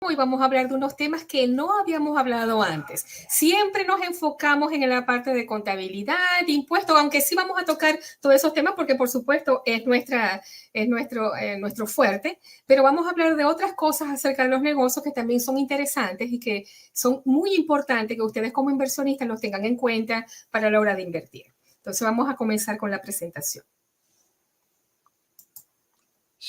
Hoy vamos a hablar de unos temas que no habíamos hablado antes. Siempre nos enfocamos en la parte de contabilidad, de impuestos, aunque sí vamos a tocar todos esos temas porque por supuesto es nuestro fuerte, pero vamos a hablar de otras cosas acerca de los negocios que también son interesantes y que son muy importantes que ustedes como inversionistas los tengan en cuenta para la hora de invertir. Entonces vamos a comenzar con la presentación.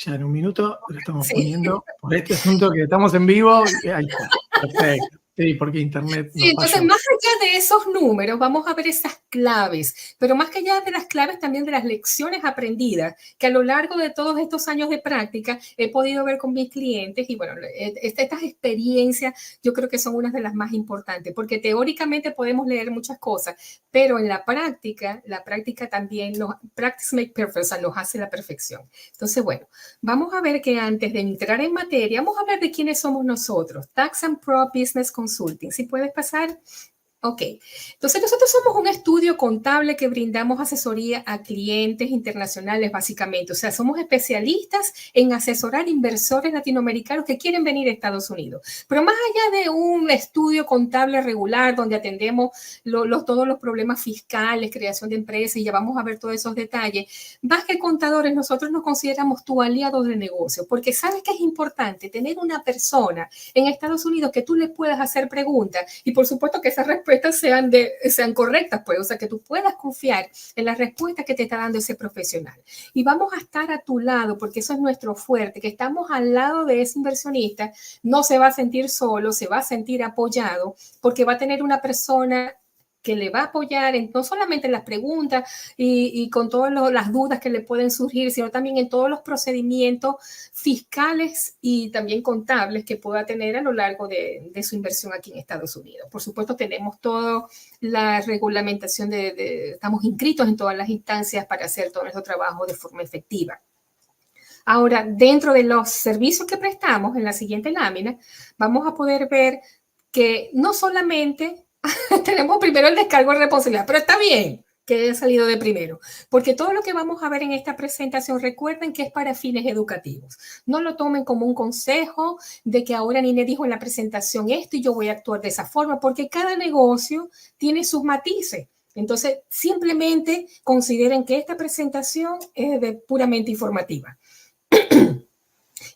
Ya en un minuto lo estamos poniendo por este asunto que estamos en vivo. Ahí está, perfecto. Sí, porque internet Sí, entonces falló. más allá de esos números, vamos a ver esas claves, pero más que allá de las claves también de las lecciones aprendidas, que a lo largo de todos estos años de práctica he podido ver con mis clientes y bueno, estas experiencias yo creo que son unas de las más importantes, porque teóricamente podemos leer muchas cosas, pero en la práctica también, practice make perfect, o sea, nos hace la perfección. Entonces, bueno, vamos a ver que antes de entrar en materia, vamos a hablar de quiénes somos nosotros. Tax and Pro Business Consulting. ¿Sí puedes pasar? Ok, entonces nosotros somos un estudio contable que brindamos asesoría a clientes internacionales básicamente, o sea, somos especialistas en asesorar inversores latinoamericanos que quieren venir a Estados Unidos, pero más allá de un estudio contable regular donde atendemos todos los problemas fiscales, creación de empresas y ya vamos a ver todos esos detalles, más que contadores nosotros nos consideramos tu aliado de negocio, porque sabes que es importante tener una persona en Estados Unidos que tú le puedas hacer preguntas y por supuesto que esa respuesta sean correctas, pues, o sea, que tú puedas confiar en las respuestas que te está dando ese profesional. Y vamos a estar a tu lado, porque eso es nuestro fuerte, que estamos al lado de ese inversionista, no se va a sentir solo, se va a sentir apoyado, porque va a tener una persona que le va a apoyar no solamente en las preguntas y con todas las dudas que le pueden surgir, sino también en todos los procedimientos fiscales y también contables que pueda tener a lo largo de su inversión aquí en Estados Unidos. Por supuesto, tenemos toda la regulamentación estamos inscritos en todas las instancias para hacer todo nuestro trabajo de forma efectiva. Ahora, dentro de los servicios que prestamos, en la siguiente lámina, vamos a poder ver que no solamente tenemos primero el descargo de responsabilidad, pero está bien que haya salido de primero, porque todo lo que vamos a ver en esta presentación, recuerden que es para fines educativos. No lo tomen como un consejo de que ahora Nine dijo en la presentación esto y yo voy a actuar de esa forma, porque cada negocio tiene sus matices. Entonces, simplemente consideren que esta presentación es puramente informativa.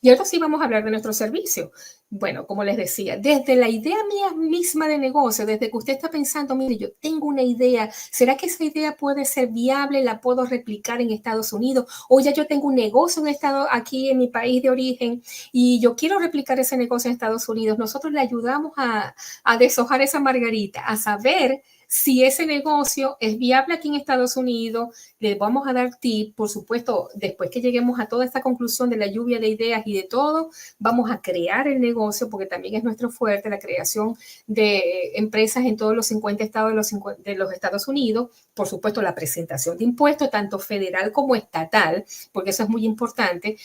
Y ahora sí vamos a hablar de nuestro servicio. Bueno, como les decía, desde la idea mía misma de negocio, desde que usted está pensando, mire, yo tengo una idea, ¿será que esa idea puede ser viable? ¿La puedo replicar en Estados Unidos? O ya yo tengo un negocio aquí en mi país de origen y yo quiero replicar ese negocio en Estados Unidos. Nosotros le ayudamos a deshojar esa margarita, a saber si ese negocio es viable aquí en Estados Unidos. Les vamos a dar tips, por supuesto, después que lleguemos a toda esta conclusión de la lluvia de ideas y de todo, vamos a crear el negocio, porque también es nuestro fuerte, la creación de empresas en todos los 50 estados de los Estados Unidos, por supuesto, la presentación de impuestos, tanto federal como estatal, porque eso es muy importante,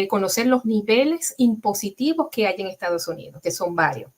conocer los niveles impositivos que hay en Estados Unidos, que son varios.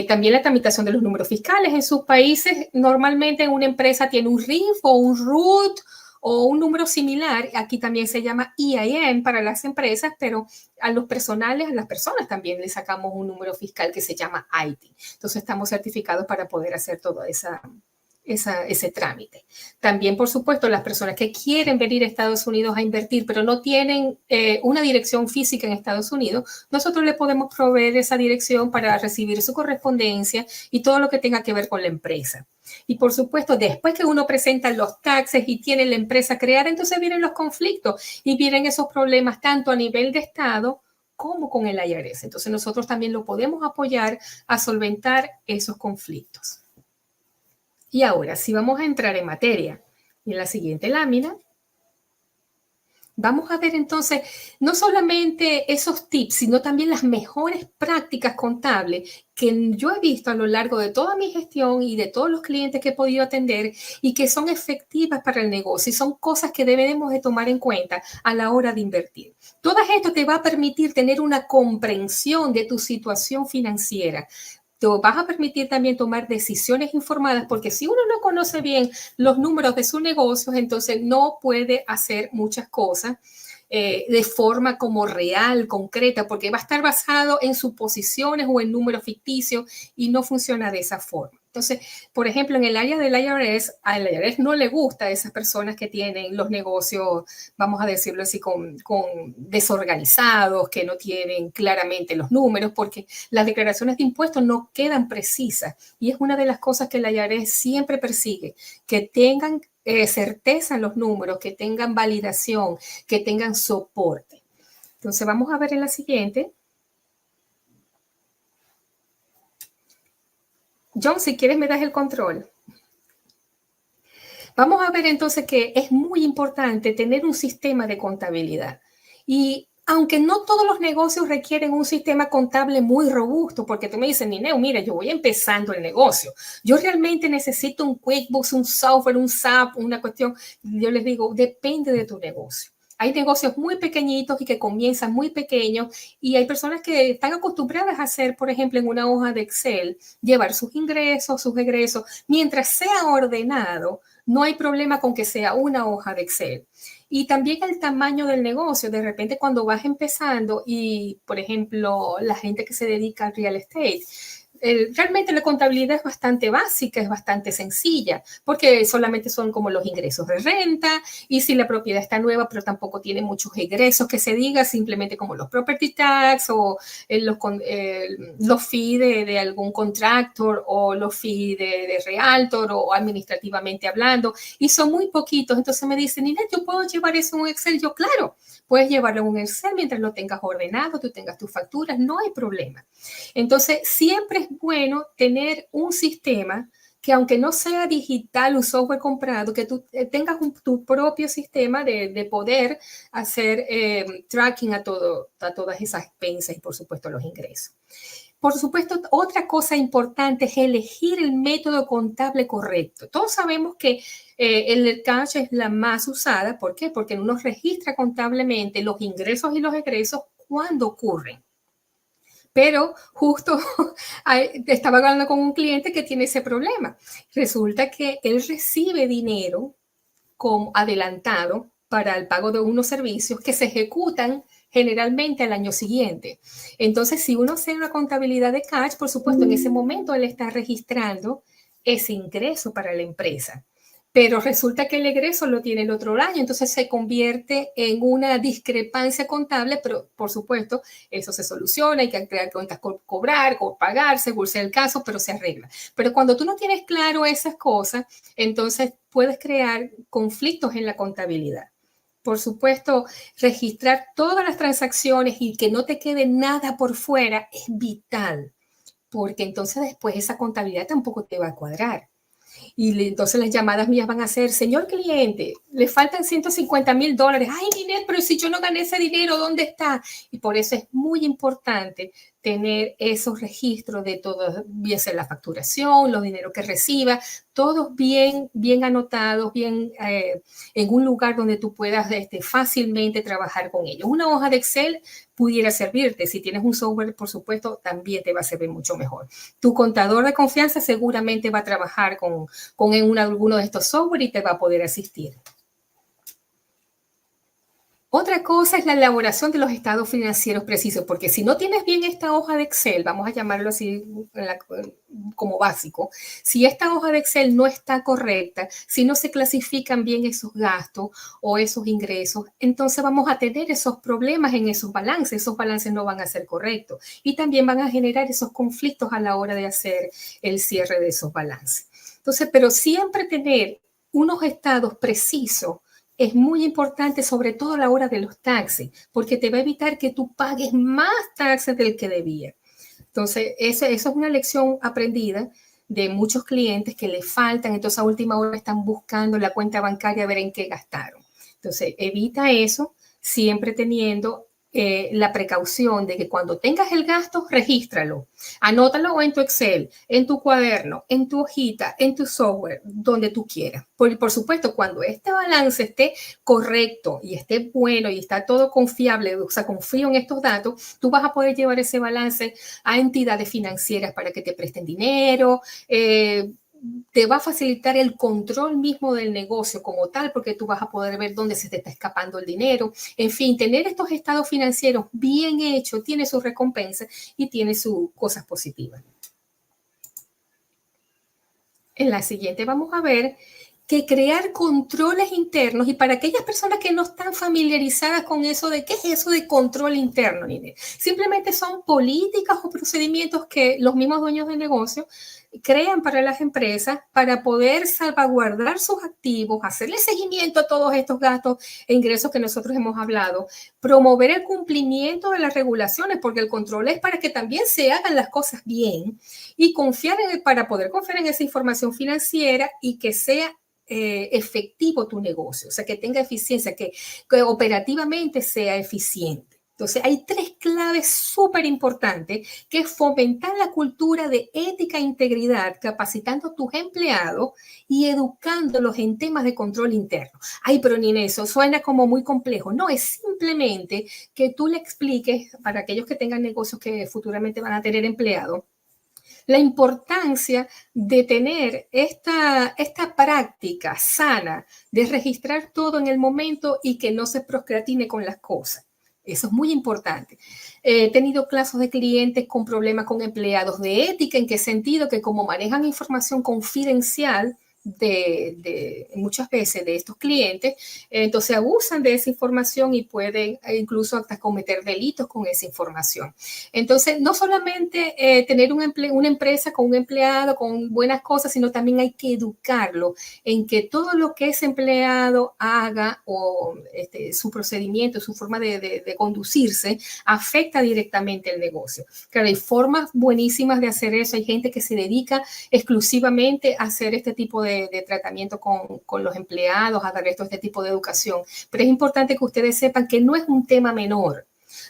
También la tramitación de los números fiscales en sus países. Normalmente una empresa tiene un RIF o un RUT o un número similar. Aquí también se llama EIN para las empresas, pero a los personales, a las personas también le sacamos un número fiscal que se llama IT. Entonces estamos certificados para poder hacer todo ese trámite. También, por supuesto, las personas que quieren venir a Estados Unidos a invertir, pero no tienen una dirección física en Estados Unidos, nosotros les podemos proveer esa dirección para recibir su correspondencia y todo lo que tenga que ver con la empresa. Y, por supuesto, después que uno presenta los taxes y tiene la empresa creada, entonces vienen los conflictos y vienen esos problemas tanto a nivel de Estado como con el IRS. Entonces, nosotros también lo podemos apoyar a solventar esos conflictos. Y ahora sí vamos a entrar en materia. En la siguiente lámina vamos a ver entonces no solamente esos tips, sino también las mejores prácticas contables que yo he visto a lo largo de toda mi gestión y de todos los clientes que he podido atender y que son efectivas para el negocio y son cosas que debemos de tomar en cuenta a la hora de invertir. Todo esto te va a permitir tener una comprensión de tu situación financiera. Te vas a permitir también tomar decisiones informadas, porque si uno no conoce bien los números de sus negocios, entonces no puede hacer muchas cosas de forma como real, concreta, porque va a estar basado en suposiciones o en números ficticios y no funciona de esa forma. Entonces, por ejemplo, en el área del IRS, al IRS no le gusta a esas personas que tienen los negocios, vamos a decirlo así, con desorganizados, que no tienen claramente los números, porque las declaraciones de impuestos no quedan precisas. Y es una de las cosas que el IRS siempre persigue, que tengan certeza en los números, que tengan validación, que tengan soporte. Entonces, vamos a ver en la siguiente. John, si quieres me das el control. Vamos a ver entonces que es muy importante tener un sistema de contabilidad. Y aunque no todos los negocios requieren un sistema contable muy robusto, porque tú me dices, Nineu, mira, yo voy empezando el negocio. Yo realmente necesito un QuickBooks, un software, un SAP, una cuestión. Yo les digo, depende de tu negocio. Hay negocios muy pequeñitos y que comienzan muy pequeños y hay personas que están acostumbradas a hacer, por ejemplo, en una hoja de Excel, llevar sus ingresos, sus egresos. Mientras sea ordenado, no hay problema con que sea una hoja de Excel. Y también el tamaño del negocio. De repente cuando vas empezando y, por ejemplo, la gente que se dedica al real estate, realmente la contabilidad es bastante básica, es bastante sencilla, porque solamente son como los ingresos de renta y si la propiedad está nueva, pero tampoco tiene muchos egresos que se diga, simplemente como los property tax o los fees de algún contractor o los fees de realtor o administrativamente hablando, y son muy poquitos. Entonces me dicen, Ninette, ¿yo puedo llevar eso en un Excel? Yo, claro, puedes llevarlo en un Excel mientras lo tengas ordenado, tú tengas tus facturas, no hay problema. Entonces, siempre es bueno tener un sistema que aunque no sea digital, un software comprado, que tú tengas tu propio sistema de poder hacer tracking a todas esas expensas y, por supuesto, los ingresos. Por supuesto, otra cosa importante es elegir el método contable correcto. Todos sabemos que el cash es la más usada. ¿Por qué? Porque uno registra contablemente los ingresos y los egresos cuando ocurren. Pero justo estaba hablando con un cliente que tiene ese problema. Resulta que él recibe dinero como adelantado para el pago de unos servicios que se ejecutan generalmente al año siguiente. Entonces, si uno hace una contabilidad de cash, por supuesto, en ese momento él está registrando ese ingreso para la empresa. Pero resulta que el egreso lo tiene el otro año, entonces se convierte en una discrepancia contable, pero por supuesto eso se soluciona, hay que crear cuentas por cobrar, por pagar, según sea el caso, pero se arregla. Pero cuando tú no tienes claro esas cosas, entonces puedes crear conflictos en la contabilidad. Por supuesto, registrar todas las transacciones y que no te quede nada por fuera es vital, porque entonces después esa contabilidad tampoco te va a cuadrar. Y entonces las llamadas mías van a ser, señor cliente, le faltan $150,000. Ay, Ninette, pero si yo no gané ese dinero, ¿dónde está? Y por eso es muy importante tener esos registros de todo, bien sea la facturación, los dineros que reciba, todos bien anotados, bien en un lugar donde tú puedas fácilmente trabajar con ellos. Una hoja de Excel pudiera servirte. Si tienes un software, por supuesto, también te va a servir mucho mejor. Tu contador de confianza seguramente va a trabajar con alguno de estos software y te va a poder asistir. Otra cosa es la elaboración de los estados financieros precisos, porque si no tienes bien esta hoja de Excel, vamos a llamarlo así como básico, si esta hoja de Excel no está correcta, si no se clasifican bien esos gastos o esos ingresos, entonces vamos a tener esos problemas en esos balances no van a ser correctos y también van a generar esos conflictos a la hora de hacer el cierre de esos balances. Entonces, pero siempre tener unos estados precisos es muy importante, sobre todo a la hora de los taxes, porque te va a evitar que tú pagues más taxes del que debías. Entonces, eso es una lección aprendida de muchos clientes que le faltan, entonces a última hora están buscando la cuenta bancaria a ver en qué gastaron. Entonces, evita eso, siempre teniendo la precaución de que cuando tengas el gasto, regístralo. Anótalo en tu Excel, en tu cuaderno, en tu hojita, en tu software, donde tú quieras. Por supuesto, cuando este balance esté correcto y esté bueno y está todo confiable, o sea, confío en estos datos, tú vas a poder llevar ese balance a entidades financieras para que te presten dinero, te va a facilitar el control mismo del negocio como tal, porque tú vas a poder ver dónde se te está escapando el dinero. En fin, tener estos estados financieros bien hechos tiene sus recompensas y tiene sus cosas positivas. En la siguiente vamos a ver que crear controles internos, y para aquellas personas que no están familiarizadas con eso de qué es eso de control interno, simplemente son políticas o procedimientos que los mismos dueños de negocio crean para las empresas para poder salvaguardar sus activos, hacerle seguimiento a todos estos gastos e ingresos que nosotros hemos hablado, promover el cumplimiento de las regulaciones, porque el control es para que también se hagan las cosas bien, y para poder confiar en esa información financiera y que sea efectivo tu negocio, o sea, que tenga eficiencia, que operativamente sea eficiente. Entonces, hay 3 claves súper importantes, que es fomentar la cultura de ética e integridad, capacitando a tus empleados y educándolos en temas de control interno. Ay, pero Nina, eso suena como muy complejo. No, es simplemente que tú le expliques, para aquellos que tengan negocios que futuramente van a tener empleados, la importancia de tener esta práctica sana de registrar todo en el momento y que no se procrastine con las cosas. Eso es muy importante. He tenido casos de clientes con problemas con empleados de ética. ¿En qué sentido? Que como manejan información confidencial muchas veces de estos clientes, entonces abusan de esa información y pueden incluso hasta cometer delitos con esa información. Entonces, no solamente tener una empresa con un empleado, con buenas cosas, sino también hay que educarlo en que todo lo que ese empleado haga o su procedimiento, su forma de conducirse, afecta directamente el negocio. Claro, hay formas buenísimas de hacer eso. Hay gente que se dedica exclusivamente a hacer este tipo de tratamiento con los empleados, a dar este tipo de educación. Pero es importante que ustedes sepan que no es un tema menor.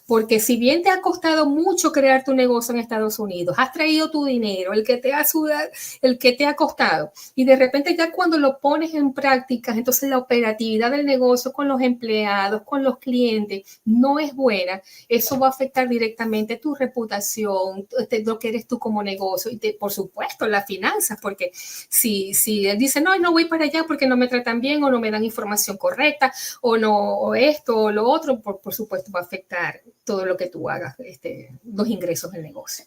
Porque si bien te ha costado mucho crear tu negocio en Estados Unidos, has traído tu dinero, el que te ha costado, y de repente ya cuando lo pones en práctica, entonces la operatividad del negocio con los empleados, con los clientes, no es buena. Eso va a afectar directamente tu reputación, lo que eres tú como negocio y por supuesto las finanzas, porque si él dice, no voy para allá porque no me tratan bien o no me dan información correcta o esto o lo otro, por supuesto va a afectar todo lo que tú hagas, los ingresos del negocio.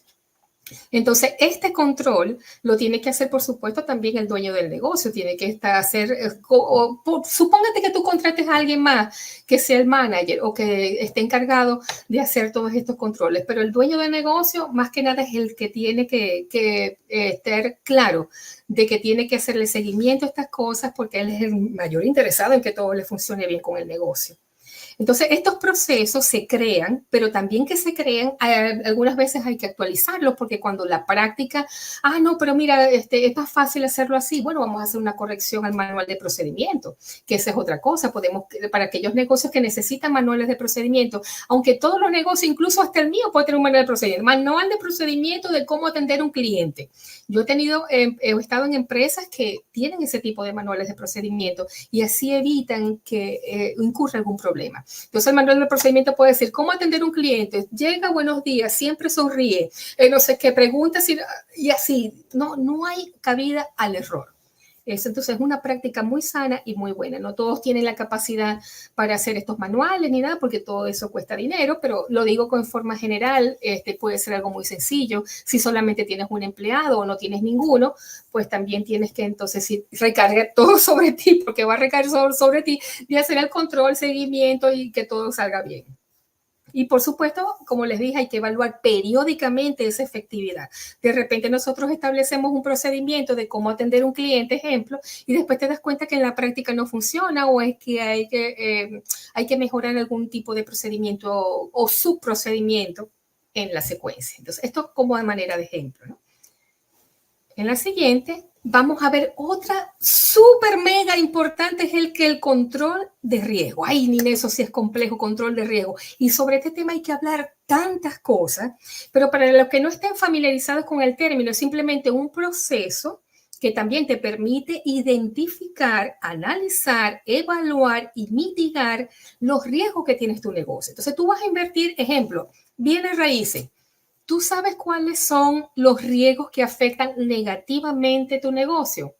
Entonces, este control lo tiene que hacer, por supuesto, también el dueño del negocio. Tiene que supóngate que tú contrates a alguien más que sea el manager o que esté encargado de hacer todos estos controles, pero el dueño del negocio, más que nada, es el que tiene que estar claro de que tiene que hacerle seguimiento a estas cosas, porque él es el mayor interesado en que todo le funcione bien con el negocio. Entonces, estos procesos se crean, pero también que se crean, algunas veces hay que actualizarlos, porque cuando la práctica, no, pero mira, es más fácil hacerlo así, bueno, vamos a hacer una corrección al manual de procedimiento, que esa es otra cosa. Para aquellos negocios que necesitan manuales de procedimiento, aunque todos los negocios, incluso hasta el mío, puede tener un manual de procedimiento de cómo atender a un cliente. Yo he estado en empresas que tienen ese tipo de manuales de procedimiento y así evitan que incurra algún problema. Entonces, el manual de procedimiento puede decir cómo atender a un cliente. Llega, buenos días, siempre sonríe, no sé qué, pregunta y así. No hay cabida al error. Eso, entonces, es una práctica muy sana y muy buena. No todos tienen la capacidad para hacer estos manuales ni nada, porque todo eso cuesta dinero, pero lo digo con forma general, puede ser algo muy sencillo. Si solamente tienes un empleado o no tienes ninguno, pues también tienes que entonces recargar todo sobre ti, porque va a recaer sobre ti, y hacer el control, seguimiento y que todo salga bien. Y por supuesto, como les dije, hay que evaluar periódicamente esa efectividad. De repente nosotros establecemos un procedimiento de cómo atender a un cliente, ejemplo, y después te das cuenta que en la práctica no funciona, o es que hay que mejorar algún tipo de procedimiento o subprocedimiento en la secuencia. Entonces, esto como de manera de ejemplo, ¿no? En la siguiente vamos a ver otra súper mega importante, es el control de riesgo. Ay, Nina, eso sí es complejo, control de riesgo. Y sobre este tema hay que hablar tantas cosas, pero para los que no estén familiarizados con el término, es simplemente un proceso que también te permite identificar, analizar, evaluar y mitigar los riesgos que tienes tu negocio. Entonces, tú vas a invertir, ejemplo, bienes raíces. ¿Tú sabes cuáles son los riesgos que afectan negativamente tu negocio?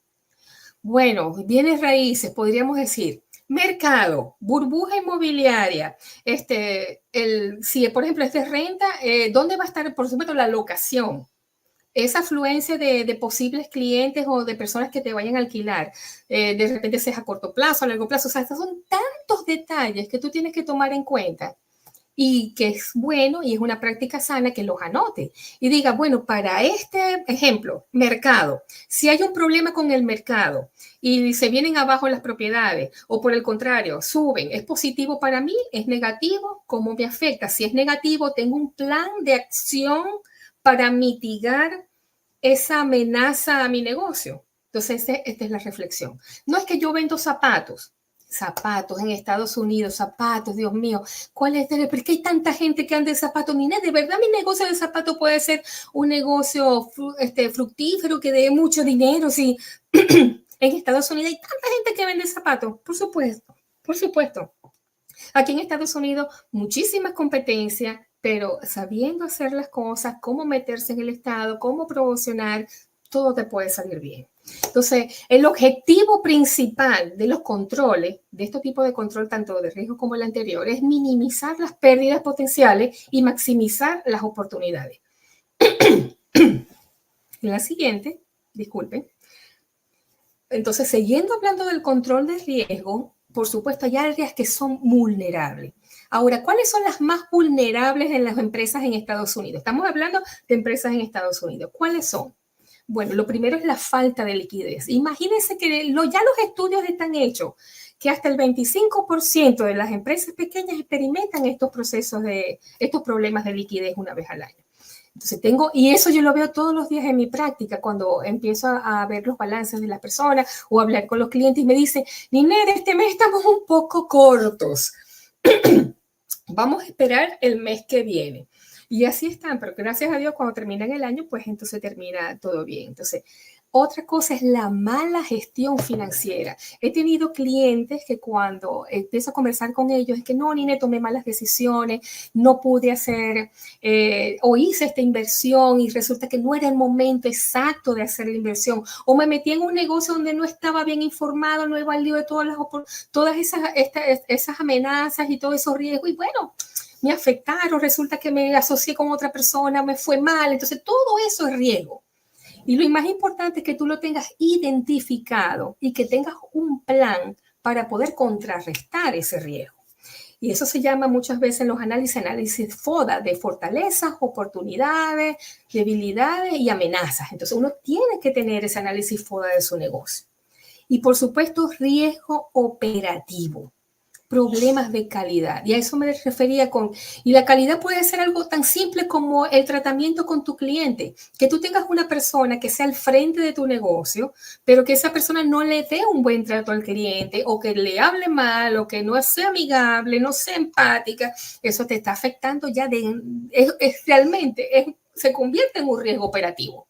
Bueno, bienes raíces, podríamos decir, mercado, burbuja inmobiliaria, si por ejemplo es de renta, ¿dónde va a estar, por supuesto, la locación? Esa afluencia de posibles clientes o de personas que te vayan a alquilar, de repente sea a corto plazo, a largo plazo, o sea, estos son tantos detalles que tú tienes que tomar en cuenta y que es bueno y es una práctica sana que los anote y diga, bueno, para este ejemplo, mercado, si hay un problema con el mercado y se vienen abajo las propiedades o por el contrario, suben, ¿es positivo para mí? ¿Es negativo? ¿Cómo me afecta? Si es negativo, tengo un plan de acción para mitigar esa amenaza a mi negocio. Entonces, esta es la reflexión. No es que yo vendo zapatos en Estados Unidos, zapatos, Dios mío, ¿cuál es? ¿Por qué hay tanta gente que anda de zapatos? Ni nada, de verdad mi negocio de zapatos puede ser un negocio fructífero que dé mucho dinero. Sí. En Estados Unidos hay tanta gente que vende zapatos, por supuesto, por supuesto. Aquí en Estados Unidos, muchísimas competencias, pero sabiendo hacer las cosas, cómo meterse en el estado, cómo promocionar, todo te puede salir bien. Entonces, el objetivo principal de los controles, de este tipo de control, tanto de riesgo como el anterior, es minimizar las pérdidas potenciales y maximizar las oportunidades. La siguiente, disculpen. Entonces, siguiendo hablando del control de riesgo, por supuesto, hay áreas que son vulnerables. Ahora, ¿cuáles son las más vulnerables en las empresas en Estados Unidos? Estamos hablando de empresas en Estados Unidos. ¿Cuáles son? Bueno, lo primero es la falta de liquidez. Imagínense que ya los estudios están hechos, que hasta el 25% de las empresas pequeñas experimentan estos problemas de liquidez una vez al año. Entonces y eso yo lo veo todos los días en mi práctica, cuando empiezo a ver los balances de las personas o hablar con los clientes y me dicen, Ninette, este mes estamos un poco cortos. Vamos a esperar el mes que viene. Y así están, pero gracias a Dios cuando terminan el año, pues entonces termina todo bien. Entonces, otra cosa es la mala gestión financiera. He tenido clientes que cuando empiezo a conversar con ellos es que no, Ninette, tomé malas decisiones, no pude hacer o hice esta inversión y resulta que no era el momento exacto de hacer la inversión o me metí en un negocio donde no estaba bien informado, no he valido de todas esas amenazas y todos esos riesgos y bueno, me afectaron, resulta que me asocié con otra persona, me fue mal, entonces todo eso es riesgo. Y lo más importante es que tú lo tengas identificado y que tengas un plan para poder contrarrestar ese riesgo. Y eso se llama muchas veces en los análisis FODA, de fortalezas, oportunidades, debilidades y amenazas. Entonces uno tiene que tener ese análisis FODA de su negocio. Y por supuesto, riesgo operativo. Problemas de calidad. Y a eso me refería y la calidad puede ser algo tan simple como el tratamiento con tu cliente, que tú tengas una persona que sea al frente de tu negocio, pero que esa persona no le dé un buen trato al cliente o que le hable mal o que no sea amigable, no sea empática, eso te está afectando ya realmente se convierte en un riesgo operativo.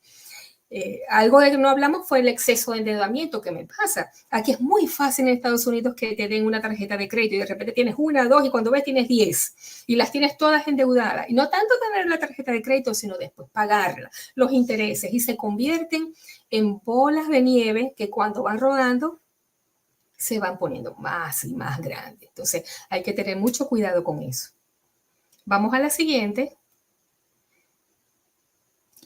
Algo de que no hablamos fue el exceso de endeudamiento que me pasa. Aquí es muy fácil en Estados Unidos que te den una tarjeta de crédito y de repente tienes 1, 2 y cuando ves tienes 10 y las tienes todas endeudadas. Y no tanto tener la tarjeta de crédito, sino después pagarla, los intereses y se convierten en bolas de nieve que cuando van rodando se van poniendo más y más grandes. Entonces hay que tener mucho cuidado con eso. Vamos a la siguiente.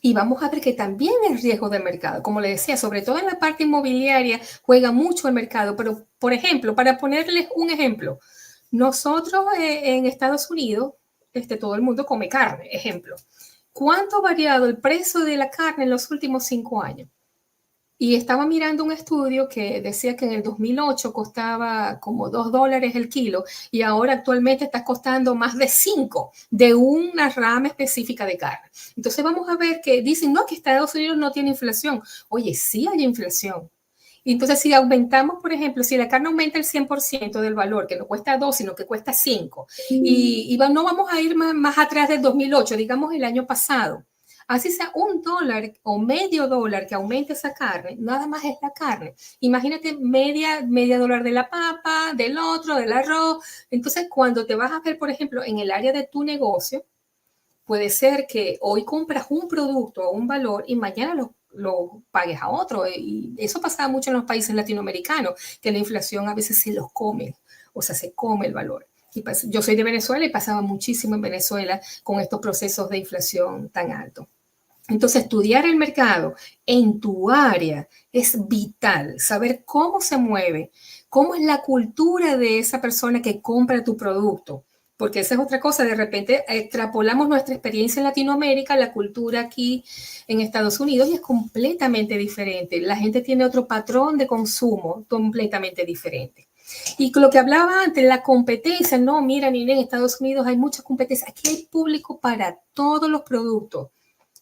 Y vamos a ver que también es riesgo de mercado. Como les decía, sobre todo en la parte inmobiliaria juega mucho el mercado. Pero, por ejemplo, para ponerles un ejemplo, nosotros en Estados Unidos, todo el mundo come carne, ejemplo. ¿Cuánto ha variado el precio de la carne en los últimos 5 años? Y estaba mirando un estudio que decía que en el 2008 costaba como $2 el kilo y ahora actualmente está costando más de 5 de una rama específica de carne. Entonces vamos a ver que dicen, no, que Estados Unidos no tiene inflación. Oye, sí hay inflación. Entonces, si aumentamos, por ejemplo, si la carne aumenta el 100% del valor, que no cuesta 2, sino que cuesta 5, y no vamos a ir más atrás del 2008, digamos el año pasado, así sea $1 o medio dólar que aumente esa carne, nada más es la carne. Imagínate media dólar de la papa, del otro, del arroz. Entonces, cuando te vas a ver, por ejemplo, en el área de tu negocio, Puede ser que hoy compras un producto a un valor y mañana lo pagues a otro. Y eso pasaba mucho en los países latinoamericanos, que la inflación a veces se los come, o sea, se come el valor. Yo soy de Venezuela y pasaba muchísimo en Venezuela con estos procesos de inflación tan altos. Entonces, estudiar el mercado en tu área es vital, saber cómo se mueve, cómo es la cultura de esa persona que compra tu producto, porque esa es otra cosa, de repente extrapolamos nuestra experiencia en Latinoamérica, la cultura aquí en Estados Unidos y es completamente diferente. La gente tiene otro patrón de consumo completamente diferente. Y lo que hablaba antes, la competencia, no, mira, ni en Estados Unidos hay mucha competencia, aquí hay público para todos los productos.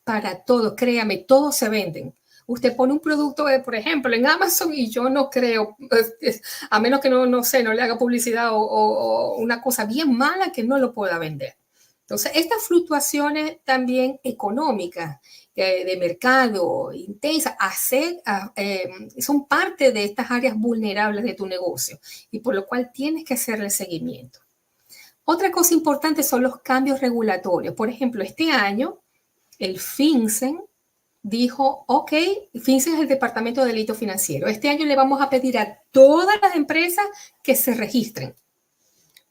Para todo, créame, todos se venden. Usted pone un producto, por ejemplo, en Amazon y yo no creo, a menos que no sé, no le haga publicidad o una cosa bien mala que no lo pueda vender. Entonces, estas fluctuaciones también económicas, de mercado, intensas, son parte de estas áreas vulnerables de tu negocio y por lo cual tienes que hacerle seguimiento. Otra cosa importante son los cambios regulatorios. Por ejemplo, este año, el FinCEN dijo, ok, FinCEN es el Departamento de Delito Financiero. Este año le vamos a pedir a todas las empresas que se registren,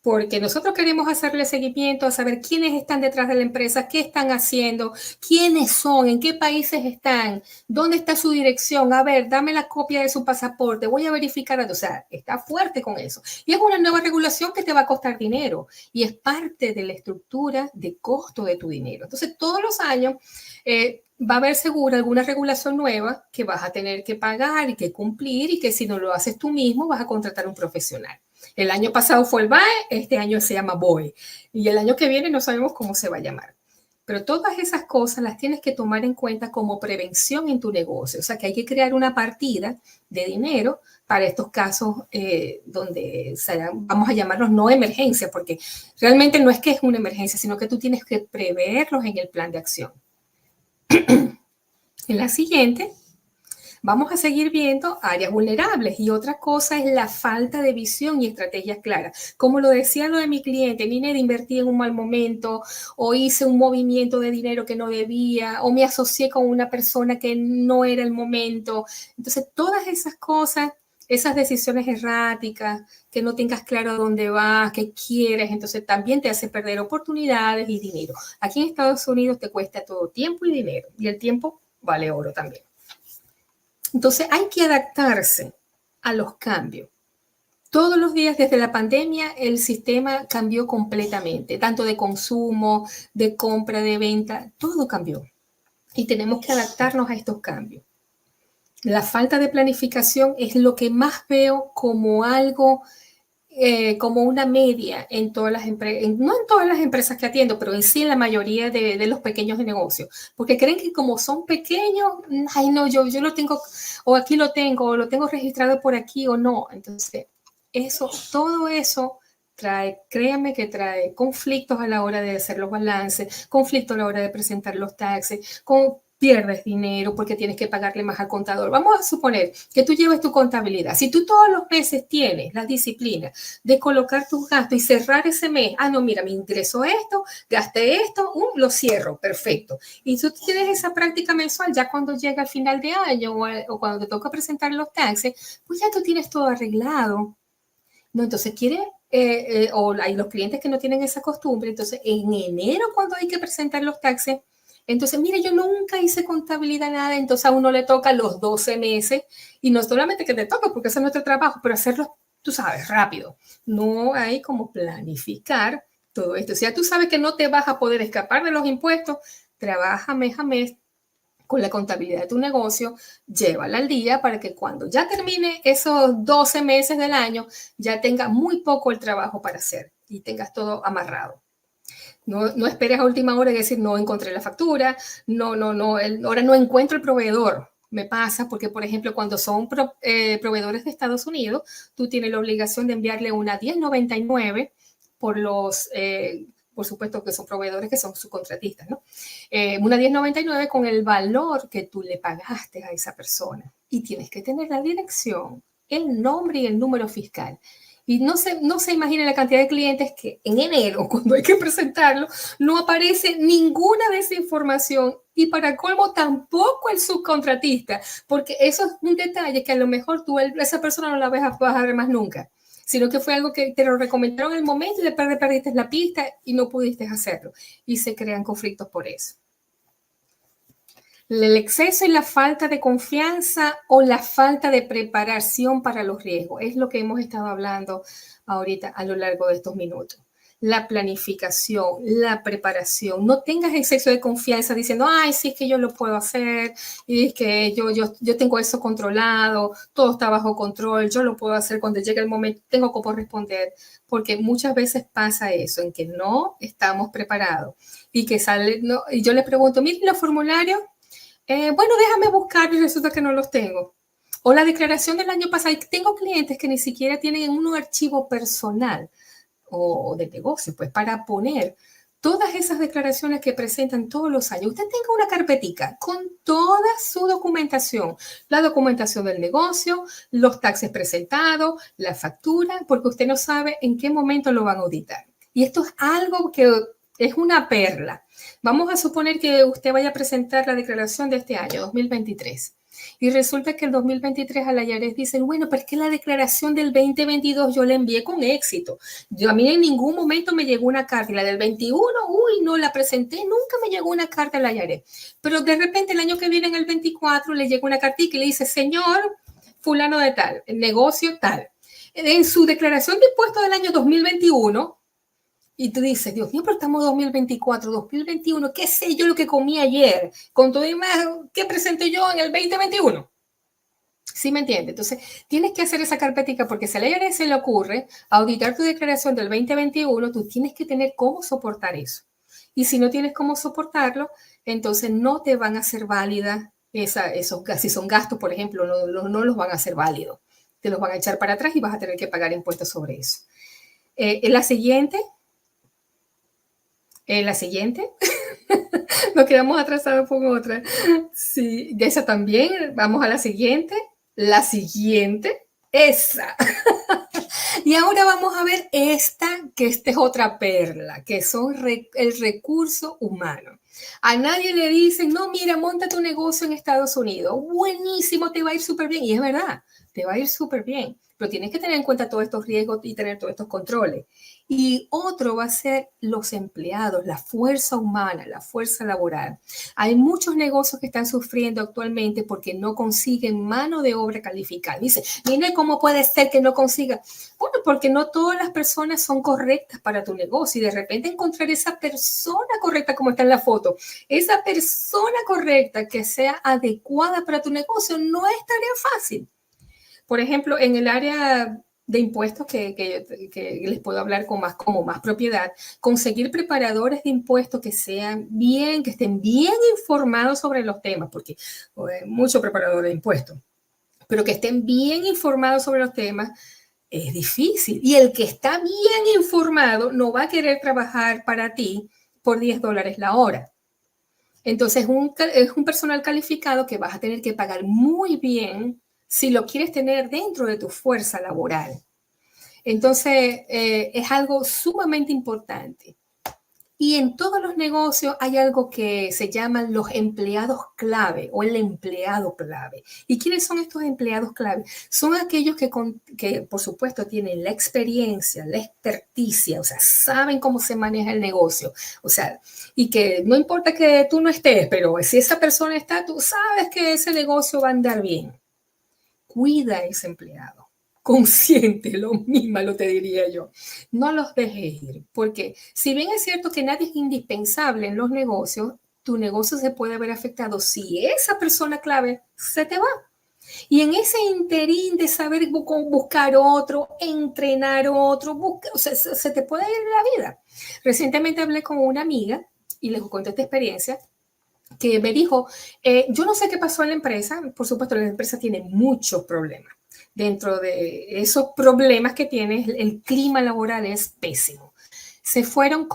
porque nosotros queremos hacerle seguimiento a saber quiénes están detrás de la empresa, qué están haciendo, quiénes son, en qué países están, dónde está su dirección. A ver, dame la copia de su pasaporte, voy a verificar. O sea, está fuerte con eso. Y es una nueva regulación que te va a costar dinero y es parte de la estructura de costo de tu dinero. Entonces, todos los años va a haber seguro alguna regulación nueva que vas a tener que pagar y que cumplir y que si no lo haces tú mismo vas a contratar a un profesional. El año pasado fue el BAE, este año se llama BOE y el año que viene no sabemos cómo se va a llamar. Pero todas esas cosas las tienes que tomar en cuenta como prevención en tu negocio. O sea que hay que crear una partida de dinero para estos casos donde vamos a llamarlos no emergencia, porque realmente no es que es una emergencia, sino que tú tienes que preverlos en el plan de acción. En la siguiente, vamos a seguir viendo áreas vulnerables y otra cosa es la falta de visión y estrategias claras. Como lo decía lo de mi cliente, Nined, invertí en un mal momento o hice un movimiento de dinero que no debía o me asocié con una persona que no era el momento. Entonces, todas esas cosas, esas decisiones erráticas, que no tengas claro a dónde vas, qué quieres, entonces también te hace perder oportunidades y dinero. Aquí en Estados Unidos te cuesta todo tiempo y dinero y el tiempo vale oro también. Entonces hay que adaptarse a los cambios. Todos los días desde la pandemia el sistema cambió completamente, tanto de consumo, de compra, de venta, todo cambió. Y tenemos que adaptarnos a estos cambios. La falta de planificación es lo que más veo como algo, como una media en todas las empresas, no en todas las empresas que atiendo, pero en sí en la mayoría de los pequeños de negocios, porque creen que como son pequeños, ay no, yo lo tengo, o aquí lo tengo, o lo tengo registrado por aquí o no. Entonces, todo eso trae, créanme que trae conflictos a la hora de hacer los balances, conflictos a la hora de presentar los taxes, pierdes dinero porque tienes que pagarle más al contador. Vamos a suponer que tú lleves tu contabilidad. Si tú todos los meses tienes la disciplina de colocar tus gastos y cerrar ese mes, no, mira, me ingreso esto, gasté esto, lo cierro, perfecto. Y tú tienes esa práctica mensual, ya cuando llega el final de año o cuando te toca presentar los taxes, pues ya tú tienes todo arreglado. No, entonces o hay los clientes que no tienen esa costumbre, entonces en enero cuando hay que presentar los taxes, entonces, mire, yo nunca hice contabilidad nada, entonces a uno le toca los 12 meses y no solamente que te toca, porque ese es nuestro trabajo, pero hacerlo, tú sabes, rápido. No hay como planificar todo esto. O sea, tú sabes que no te vas a poder escapar de los impuestos, trabaja mes a mes con la contabilidad de tu negocio, llévala al día para que cuando ya termine esos 12 meses del año, ya tenga muy poco el trabajo para hacer y tengas todo amarrado. No esperes a última hora y decir, no encontré la factura, ahora no encuentro el proveedor. Me pasa porque, por ejemplo, cuando son proveedores de Estados Unidos, tú tienes la obligación de enviarle una 1099 por supuesto que son proveedores que son subcontratistas, ¿no? Una 1099 con el valor que tú le pagaste a esa persona. Y tienes que tener la dirección, el nombre y el número fiscal. Y no se imagina la cantidad de clientes que en enero, cuando hay que presentarlo, no aparece ninguna de esa información y para colmo tampoco el subcontratista, porque eso es un detalle que a lo mejor tú, esa persona no la vas a ver más nunca, sino que fue algo que te lo recomendaron en el momento y de repente perdiste la pista y no pudiste hacerlo. Y se crean conflictos por eso. El exceso y la falta de confianza o la falta de preparación para los riesgos. Es lo que hemos estado hablando ahorita a lo largo de estos minutos. La planificación, la preparación. No tengas exceso de confianza diciendo, ay, sí, es que yo lo puedo hacer, y es que yo tengo eso controlado, todo está bajo control, yo lo puedo hacer cuando llegue el momento, tengo cómo responder, porque muchas veces pasa eso, en que no estamos preparados y que sale, no, y yo le pregunto, miren los formularios, bueno, déjame buscar y resulta que no los tengo. O la declaración del año pasado. Tengo clientes que ni siquiera tienen un archivo personal o de negocio, pues para poner todas esas declaraciones que presentan todos los años. Usted tenga una carpetica con toda su documentación, la documentación del negocio, los taxes presentados, la factura, porque usted no sabe en qué momento lo van a auditar. Y esto es algo que es una perla. Vamos a suponer que usted vaya a presentar la declaración de este año, 2023. Y resulta que el 2023 a la IARES dicen, bueno, pero es que la declaración del 2022 yo la envié con éxito. A mí en ningún momento me llegó una carta. Y la del 21, uy, no la presenté, nunca me llegó una carta a la IARES. Pero de repente el año que viene, en el 24, le llega una cartita que le dice, señor fulano de tal, el negocio tal. En su declaración de impuestos del año 2021, y tú dices, Dios mío, pero estamos 2024, 2021, qué sé yo lo que comí ayer, con todo y más que presenté yo en el 2021. ¿Sí me entiendes? Entonces, tienes que hacer esa carpetica porque si a la IRS se le ocurre auditar tu declaración del 2021, tú tienes que tener cómo soportar eso. Y si no tienes cómo soportarlo, entonces no te van a ser válida esos, si son gastos, por ejemplo, no los van a hacer válidos. Te los van a echar para atrás y vas a tener que pagar impuestos sobre eso. La siguiente, nos quedamos atrasados por otra. Sí, de esa también. Vamos a la siguiente. La siguiente. Esa. Y ahora vamos a ver esta, que esta es otra perla, que son el recurso humano. A nadie le dicen, no, mira, monta tu negocio en Estados Unidos. Buenísimo, te va a ir súper bien. Y es verdad, te va a ir súper bien. Pero tienes que tener en cuenta todos estos riesgos y tener todos estos controles. Y otro va a ser los empleados, la fuerza humana, la fuerza laboral. Hay muchos negocios que están sufriendo actualmente porque no consiguen mano de obra calificada. Dice, mire, ¿cómo puede ser que no consiga? Bueno, porque no todas las personas son correctas para tu negocio y de repente encontrar esa persona correcta como está en la foto, esa persona correcta que sea adecuada para tu negocio no es tarea fácil. Por ejemplo, en el área de impuestos que les puedo hablar con más propiedad, conseguir preparadores de impuestos que sean bien, que estén bien informados sobre los temas, porque muchos preparadores de impuestos, pero que estén bien informados sobre los temas es difícil. Y el que está bien informado no va a querer trabajar para ti por $10 la hora. Entonces es un personal calificado que vas a tener que pagar muy bien si lo quieres tener dentro de tu fuerza laboral. Entonces, es algo sumamente importante. Y en todos los negocios hay algo que se llaman los empleados clave o el empleado clave. ¿Y quiénes son estos empleados clave? Son aquellos que por supuesto, tienen la experiencia, la experticia, o sea, saben cómo se maneja el negocio. O sea, y que no importa que tú no estés, pero si esa persona está, tú sabes que ese negocio va a andar bien. Cuida a ese empleado, consiéntelo, lo te diría yo. No los dejes ir, porque si bien es cierto que nadie es indispensable en los negocios, tu negocio se puede ver afectado si esa persona clave se te va. Y en ese interín de saber buscar otro, entrenar otro, o sea, se te puede ir la vida. Recientemente hablé con una amiga y les conté esta experiencia que me dijo, yo no sé qué pasó en la empresa, por supuesto la empresa tiene muchos problemas. Dentro de esos problemas que tiene, el clima laboral es pésimo. Se fueron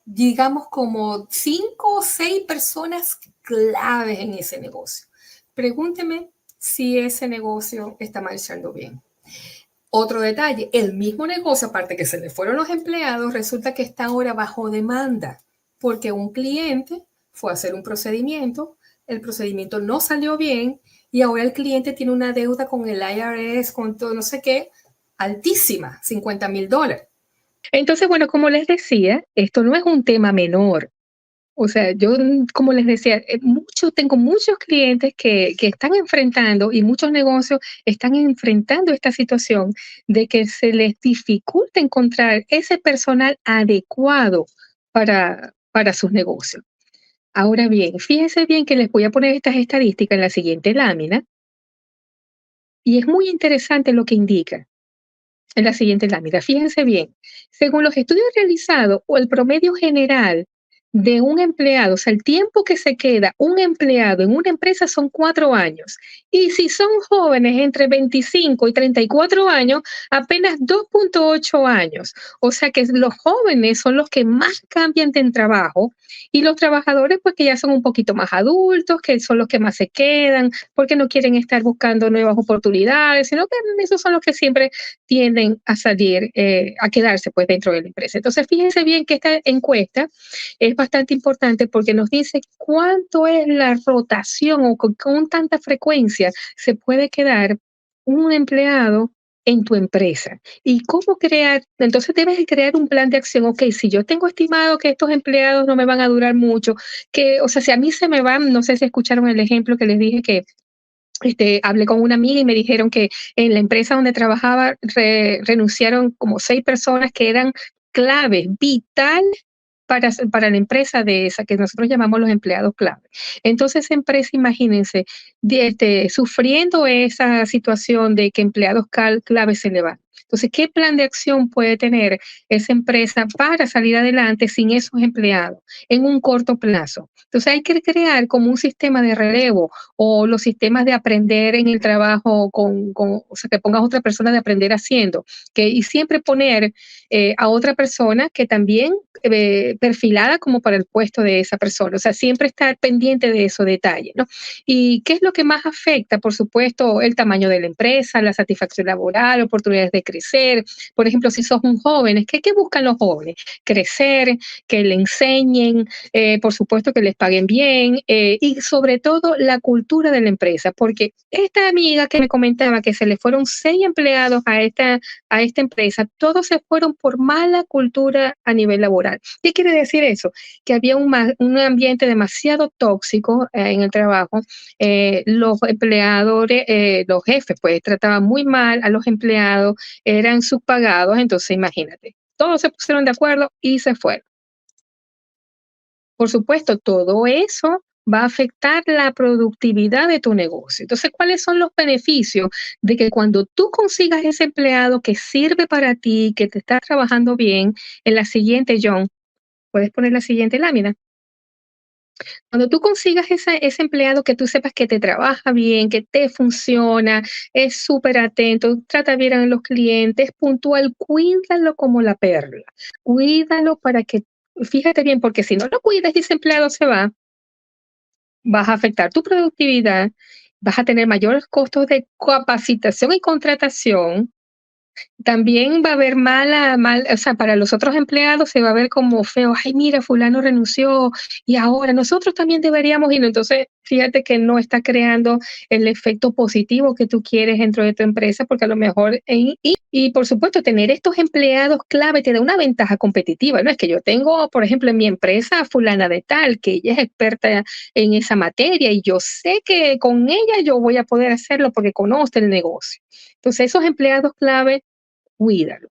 digamos, como 5 o 6 personas claves en ese negocio. Pregúnteme si ese negocio está marchando bien. Otro detalle, el mismo negocio, aparte que se le fueron los empleados, resulta que está ahora bajo demanda, porque un cliente fue a hacer un procedimiento, el procedimiento no salió bien y ahora el cliente tiene una deuda con el IRS, con todo no sé qué, altísima, $50,000. Entonces, bueno, como les decía, esto no es un tema menor. O sea, yo, como les decía, tengo muchos clientes que están enfrentando y muchos negocios están enfrentando esta situación de que se les dificulta encontrar ese personal adecuado para sus negocios. Ahora bien, fíjense bien que les voy a poner estas estadísticas en la siguiente lámina y es muy interesante lo que indica en la siguiente lámina. Fíjense bien, según los estudios realizados o el promedio general de un empleado, o sea, el tiempo que se queda un empleado en una empresa son 4 años. Y si son jóvenes entre 25 y 34 años, apenas 2,8 años. O sea que los jóvenes son los que más cambian de trabajo y los trabajadores pues que ya son un poquito más adultos, que son los que más se quedan porque no quieren estar buscando nuevas oportunidades, sino que esos son los que siempre tienden a salir, a quedarse pues dentro de la empresa. Entonces, fíjense bien que esta encuesta es bastante importante porque nos dice cuánto es la rotación o con tanta frecuencia se puede quedar un empleado en tu empresa. ¿Y cómo crear? Entonces debes de crear un plan de acción. Ok, si yo tengo estimado que estos empleados no me van a durar mucho, que, o sea, si a mí se me van, no sé si escucharon el ejemplo que les dije que hablé con una amiga y me dijeron que en la empresa donde trabajaba renunciaron como 6 personas que eran claves, vital para la empresa de esa que nosotros llamamos los empleados clave. Entonces, esa empresa, imagínense, sufriendo esa situación de que empleados clave se le van. Entonces, ¿qué plan de acción puede tener esa empresa para salir adelante sin esos empleados en un corto plazo? Entonces, hay que crear como un sistema de relevo o los sistemas de aprender en el trabajo o sea, que pongas a otra persona de aprender haciendo, y siempre poner a otra persona que también perfilada como para el puesto de esa persona, o sea, siempre estar pendiente de esos detalles, ¿no? ¿Y qué es lo que más afecta? Por supuesto, el tamaño de la empresa, la satisfacción laboral, oportunidades de crecer. Por ejemplo, si sos un joven, ¿qué buscan los jóvenes? Crecer, que le enseñen, por supuesto que les paguen bien, y sobre todo la cultura de la empresa, porque esta amiga que me comentaba que se le fueron 6 empleados a esta empresa, todos se fueron por mala cultura a nivel laboral. ¿Qué quiere decir eso? Que había un ambiente demasiado tóxico en el trabajo. Los empleadores, los jefes, pues trataban muy mal a los empleados, eran subpagados, entonces imagínate, todos se pusieron de acuerdo y se fueron. Por supuesto, todo eso va a afectar la productividad de tu negocio. Entonces, ¿cuáles son los beneficios de que cuando tú consigas ese empleado que sirve para ti, que te está trabajando bien? En la siguiente, John, puedes poner la siguiente lámina. Cuando tú consigas ese empleado que tú sepas que te trabaja bien, que te funciona, es súper atento, trata bien a los clientes, puntual, cuídalo como la perla. Cuídalo para que, fíjate bien, porque si no lo cuidas y ese empleado se va, vas a afectar tu productividad, vas a tener mayores costos de capacitación y contratación. También va a haber o sea, para los otros empleados se va a ver como feo, ay, mira, fulano renunció y ahora nosotros también deberíamos ir. Entonces, fíjate que no está creando el efecto positivo que tú quieres dentro de tu empresa, porque a lo mejor, y por supuesto, tener estos empleados clave te da una ventaja competitiva. No es que yo tengo, por ejemplo, en mi empresa fulana de tal, que ella es experta en esa materia y yo sé que con ella yo voy a poder hacerlo porque conoce el negocio. Entonces, esos empleados clave, cuídalo.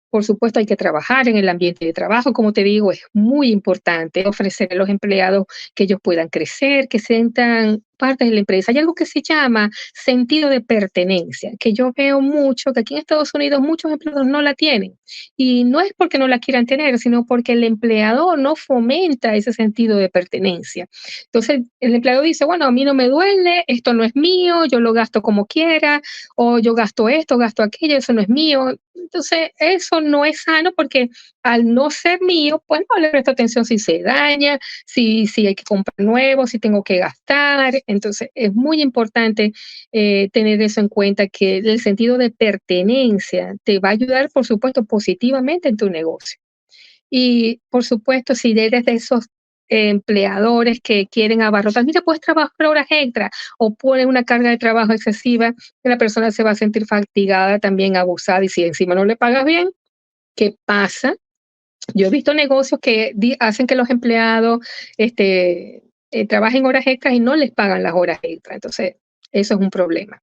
Por supuesto, hay que trabajar en el ambiente de trabajo, como te digo, es muy importante ofrecer a los empleados que ellos puedan crecer, que sientan parte de la empresa. Hay algo que se llama sentido de pertenencia, que yo veo mucho, que aquí en Estados Unidos muchos empleados no la tienen. Y no es porque no la quieran tener, sino porque el empleador no fomenta ese sentido de pertenencia. Entonces, el empleado dice, bueno, a mí no me duele, esto no es mío, yo lo gasto como quiera, o yo gasto esto, gasto aquello, eso no es mío. Entonces, eso no es sano porque al no ser mío, pues no le presto atención si se daña, si hay que comprar nuevo, si tengo que gastar. Entonces, es muy importante tener eso en cuenta, que el sentido de pertenencia te va a ayudar, por supuesto, positivamente en tu negocio. Y, por supuesto, si eres de esos empleadores que quieren abarrotar, mira, puedes trabajar horas extra o ponen una carga de trabajo excesiva, que la persona se va a sentir fatigada, también abusada, y si encima no le pagas bien, ¿qué pasa? Yo he visto negocios que hacen que los empleados trabajen horas extras y no les pagan las horas extras. Entonces, eso es un problema.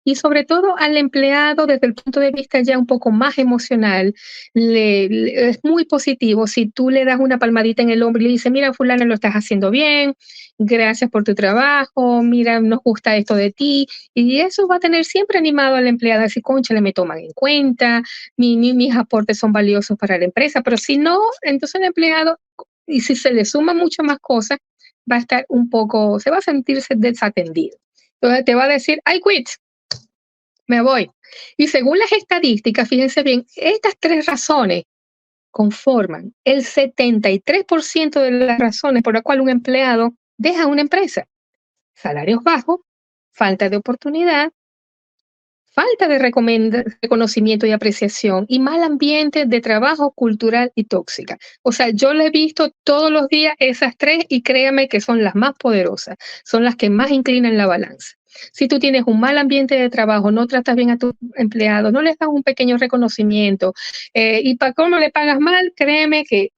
Y sobre todo al empleado, desde el punto de vista ya un poco más emocional, es muy positivo si tú le das una palmadita en el hombro y le dices, mira, fulano, lo estás haciendo bien, gracias por tu trabajo, mira, nos gusta esto de ti. Y eso va a tener siempre animado al empleado a decir, concha, me toman en cuenta, mis aportes son valiosos para la empresa. Pero si no, entonces el empleado, y si se le suman muchas más cosas, va a estar un poco, se va a sentirse desatendido. Entonces te va a decir, I quit, me voy. Y según las estadísticas, fíjense bien, estas tres razones conforman el 73% de las razones por las cuales un empleado deja una empresa. Salarios bajos, falta de oportunidad, falta de reconocimiento y apreciación, y mal ambiente de trabajo cultural y tóxica. O sea, yo le he visto todos los días esas tres, y créame que son las más poderosas, son las que más inclinan la balanza. Si tú tienes un mal ambiente de trabajo, no tratas bien a tus empleados, no les das un pequeño reconocimiento, y para cómo le pagas mal, créeme que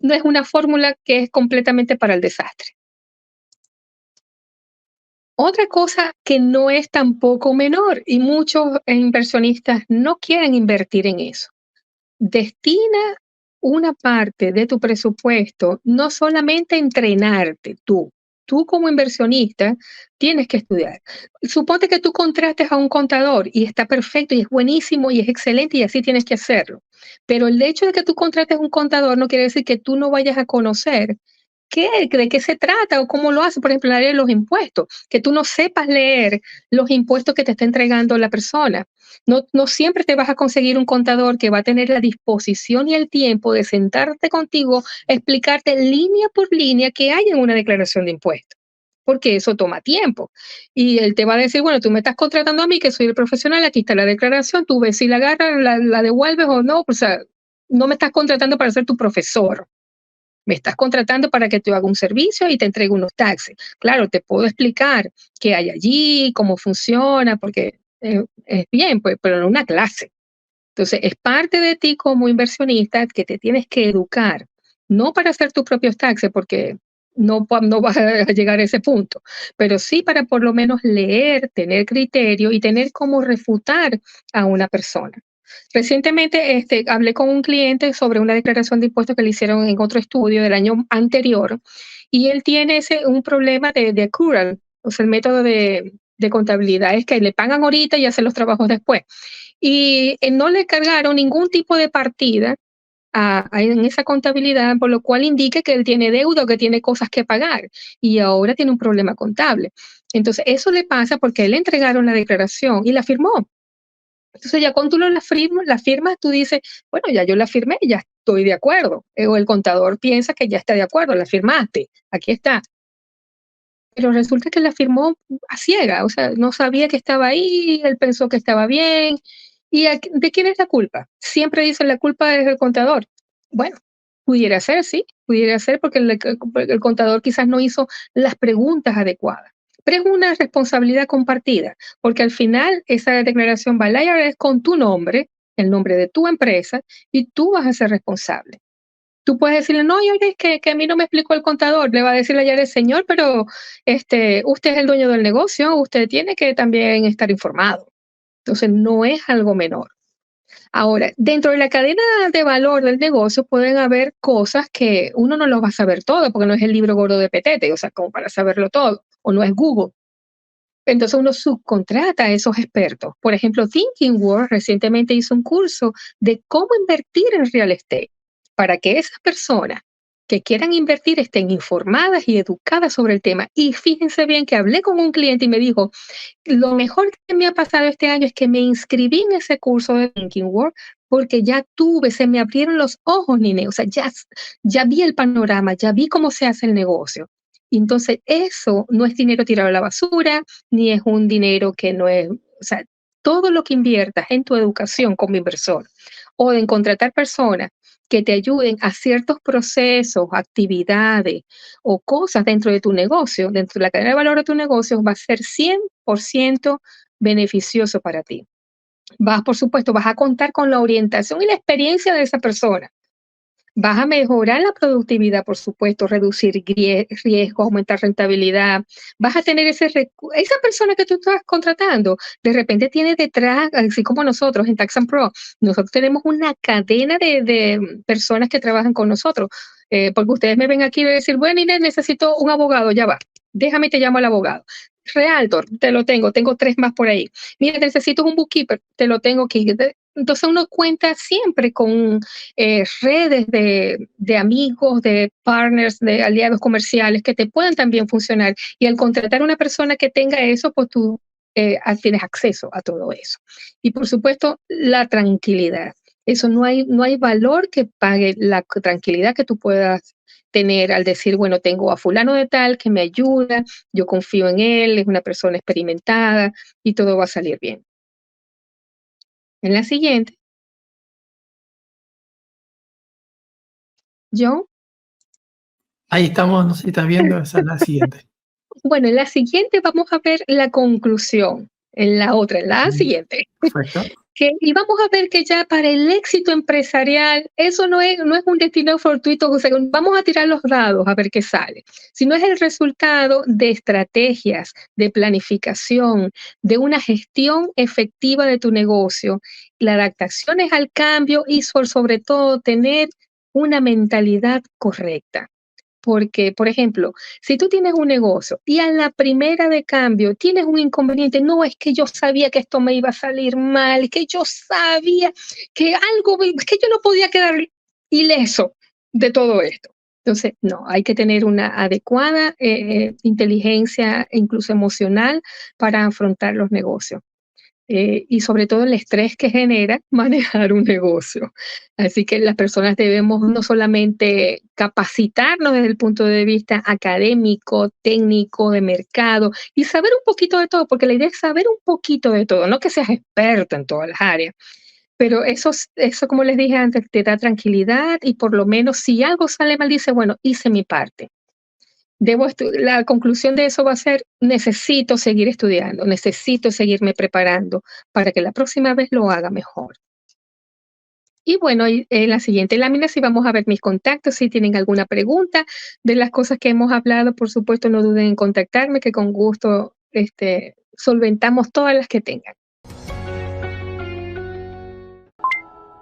no es una fórmula, que es completamente para el desastre. Otra cosa que no es tampoco menor, y muchos inversionistas no quieren invertir en eso: destina una parte de tu presupuesto no solamente a entrenarte tú. Tú, como inversionista, tienes que estudiar. Suponte que tú contrates a un contador y está perfecto y es buenísimo y es excelente, y así tienes que hacerlo. Pero el hecho de que tú contrates un contador no quiere decir que tú no vayas a conocer de qué se trata o cómo lo hace. Por ejemplo, el área de los impuestos, que tú no sepas leer los impuestos que te está entregando la persona. No siempre te vas a conseguir un contador que va a tener la disposición y el tiempo de sentarte contigo, explicarte línea por línea qué hay en una declaración de impuestos, porque eso toma tiempo. Y él te va a decir, bueno, tú me estás contratando a mí, que soy el profesional, aquí está la declaración, tú ves si la agarras, la devuelves o no. O sea, no me estás contratando para ser tu profesor. Me estás contratando para que te haga un servicio y te entregue unos taxes. Claro, te puedo explicar qué hay allí, cómo funciona, porque es bien, pues, pero en una clase. Entonces, es parte de ti como inversionista que te tienes que educar, no para hacer tus propios taxes, porque no vas a llegar a ese punto, pero sí para por lo menos leer, tener criterio y tener cómo refutar a una persona. Recientemente hablé con un cliente sobre una declaración de impuestos que le hicieron en otro estudio del año anterior, y él tiene un problema de accrual, o sea, el método de contabilidad es que le pagan ahorita y hacen los trabajos después. Y no le cargaron ningún tipo de partida en esa contabilidad, por lo cual indica que él tiene deuda o que tiene cosas que pagar, y ahora tiene un problema contable. Entonces, eso le pasa porque le entregaron la declaración y la firmó. Entonces, ya cuando tú la firmas, tú dices, bueno, ya yo la firmé, ya estoy de acuerdo. O el contador piensa que ya está de acuerdo, la firmaste, aquí está. Pero resulta que la firmó a ciega, o sea, no sabía que estaba ahí, él pensó que estaba bien. ¿Y de quién es la culpa? Siempre dicen la culpa es del contador. Bueno, pudiera ser, sí, pudiera ser porque el contador quizás no hizo las preguntas adecuadas. Pero es una responsabilidad compartida, porque al final esa declaración va al IRS con tu nombre, el nombre de tu empresa, y tú vas a ser responsable. Tú puedes decirle, no, oye, es que a mí no me explicó el contador. Le va a decirle ya el señor, pero usted es el dueño del negocio, usted tiene que también estar informado. Entonces, no es algo menor. Ahora, dentro de la cadena de valor del negocio pueden haber cosas que uno no los va a saber todo, porque no es el libro gordo de Petete, o sea, como para saberlo todo, o no es Google. Entonces uno subcontrata a esos expertos. Por ejemplo, Thinking World recientemente hizo un curso de cómo invertir en real estate, para que esas personas que quieran invertir estén informadas y educadas sobre el tema. Y fíjense bien que hablé con un cliente y me dijo, lo mejor que me ha pasado este año es que me inscribí en ese curso de Thinking World, porque ya se me abrieron los ojos, Nine. O sea, ya vi el panorama, ya vi cómo se hace el negocio. Entonces, eso no es dinero tirado a la basura, ni es un dinero que no es, o sea, todo lo que inviertas en tu educación como inversor o en contratar personas que te ayuden a ciertos procesos, actividades o cosas dentro de tu negocio, dentro de la cadena de valor de tu negocio, va a ser 100% beneficioso para ti. Por supuesto, vas a contar con la orientación y la experiencia de esa persona. Vas a mejorar la productividad, por supuesto, reducir riesgos, aumentar rentabilidad. Vas a tener esa persona que tú estás contratando, de repente tiene detrás, así como nosotros en Tax and Pro, nosotros tenemos una cadena de personas que trabajan con nosotros. Porque ustedes me ven aquí y decir, bueno, Inés, necesito un abogado, ya va. Déjame, te llamo al abogado. Realtor, te lo tengo 3 más por ahí. Mira, necesito un bookkeeper, te lo tengo aquí. Entonces uno cuenta siempre con redes de amigos, de partners, de aliados comerciales que te puedan también funcionar. Y al contratar a una persona que tenga eso, pues tú tienes acceso a todo eso. Y por supuesto, la tranquilidad. Eso no hay valor que pague la tranquilidad que tú puedas tener al decir, bueno, tengo a fulano de tal que me ayuda, yo confío en él, es una persona experimentada y todo va a salir bien. En la siguiente, yo, Ahí estamos, no sé si estás viendo, esa es la siguiente. bueno, en la siguiente vamos a ver la conclusión, en la siguiente. Perfecto. Y vamos a ver que ya para el éxito empresarial, eso no es un destino fortuito, o sea, vamos a tirar los dados a ver qué sale, sino es el resultado de estrategias, de planificación, de una gestión efectiva de tu negocio, la adaptación es al cambio y sobre todo tener una mentalidad correcta. Porque, por ejemplo, si tú tienes un negocio y a la primera de cambio tienes un inconveniente, no es que yo sabía que esto me iba a salir mal, que yo sabía que que yo no podía quedar ileso de todo esto. Entonces, no, hay que tener una adecuada inteligencia, incluso emocional, para afrontar los negocios. Y sobre todo el estrés que genera manejar un negocio. Así que las personas debemos no solamente capacitarnos desde el punto de vista académico, técnico, de mercado y saber un poquito de todo, porque la idea es saber un poquito de todo, no que seas experto en todas las áreas, pero eso, como les dije antes, te da tranquilidad y por lo menos si algo sale mal, dice, bueno, hice mi parte. La conclusión de eso va a ser, necesito seguir estudiando, necesito seguirme preparando para que la próxima vez lo haga mejor. Y bueno, en la siguiente lámina sí vamos a ver mis contactos, si tienen alguna pregunta de las cosas que hemos hablado, por supuesto no duden en contactarme, que con gusto solventamos todas las que tengan.